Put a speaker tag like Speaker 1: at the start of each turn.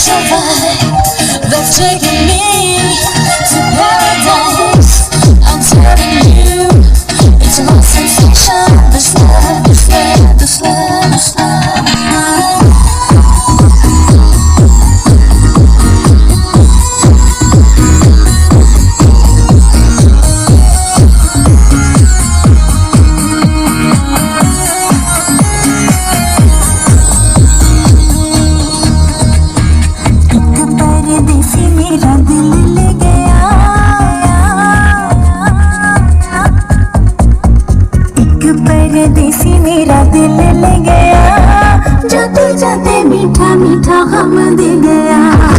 Speaker 1: your vibe, they've taken me to paradise. I'm telling you, it's my sensation. This love, this love, this love, this love.
Speaker 2: परदेसी मेरा दिल ले गया, जाते जाते मीठा मीठा गम दे गया।